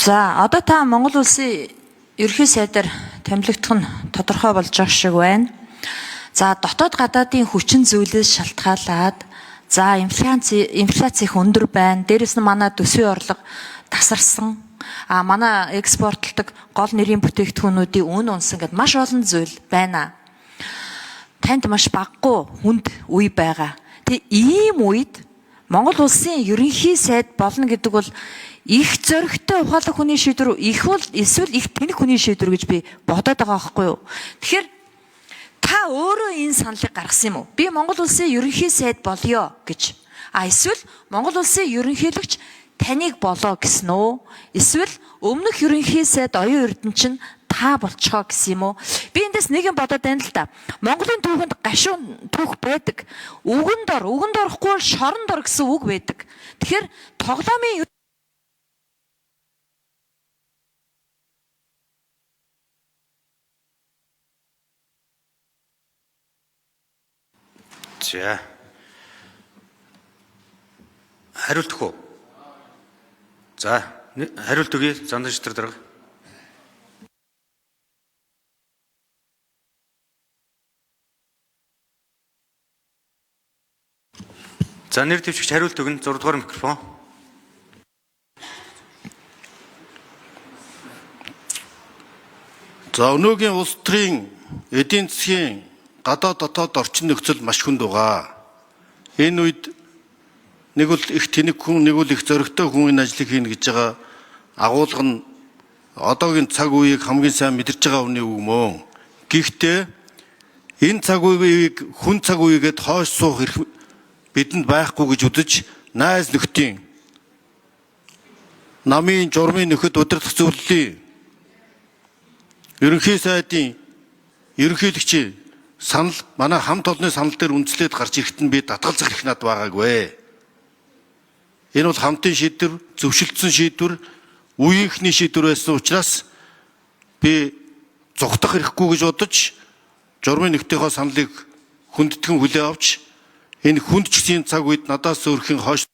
За одоо та Монгол улсын ерөнхий сайдаар томилогдох нь тодорхой болж байгаа шиг байна. За дотоод гадаадын хүчин зүйлээс шалтгаалаад за инфляц их өндөр байна. Дээрэс нь манай төсвийн орлого тасарсан. Манай экспортлдог гол нэрийн бүтээгдэхүүнүүдийн үн унсан гэд маш олон зүйл байна. Танд маш баггүй хүнд үе байгаа. Тэгээ ийм үед Монгол улсын ерөнхий сайд болно гэдэг бол их зөрөгтэй ухаалаг хүний шийдвэр эсвэл их тэнэг хүний шийдвэр гэж би бодоод байгаа байхгүй юу. Тэгэхээр та өөрөө энэ саналыг гаргасан юм уу? Би Монгол улсын ерөнхий сайд болёо гэж. Эсвэл Монгол улсын ерөнхийлөгч таныг болоо гэсэн үү? Эсвэл өмнөх ерөнхий сайд оюун эрдэнэ та болчихоо гэсэн юм уу? Би эндээс нэг юм бодоод байна л да. Монголын түүхэнд гашуун түүх байдаг. Үгэн дорохгүй бол шорон дор гэсэн үг байдаг. Тэгэхээр тоглоомын За. Хариултах уу? За, хариулт өгье. Зандан шитрэг дарга. За, нэр дэвшигч хариулт өгнө. 6 дугаар микрофон. За, өнөөгийн улс төрийн эдийн засгийн гадаад дотоод орчин нөхцөл маш хүнд байгаа. Энэ үед нэг бол их тэнэг хүн, нэг бол их зөрөгтэй хүн энэ ажлыг хийнэ гэж байгаа агуулга нь одоогийн цаг үеийг хамгийн сайн мэдэрч байгаа хүний үг мөн. Гэхдээ энэ цаг үеийг хүн цаг үегээд хойш суух эрх бидэнд байхгүй гэж үзэж найз нөхдийн намын журмын нөхөд удирдах зөвлөлийн ерөнхий сайдын ерөнхийлөгчийн санал манай хамт олонны санал дээр үндэслээд гарч ирэхэд нь би татгалзах эрх надад байгаагүй. Энэ бол хамтын шийдвэр, зөвшөлдсөн шийдвэр, үеийнхний шийдвэр байсан учраас би зугтах эрхгүй гэж бодож журмын нөхдөийнхөө саналыг хүндэтгэн хүлээн авч энэ хүндчгийн цаг үед надаас өөрхийн хойш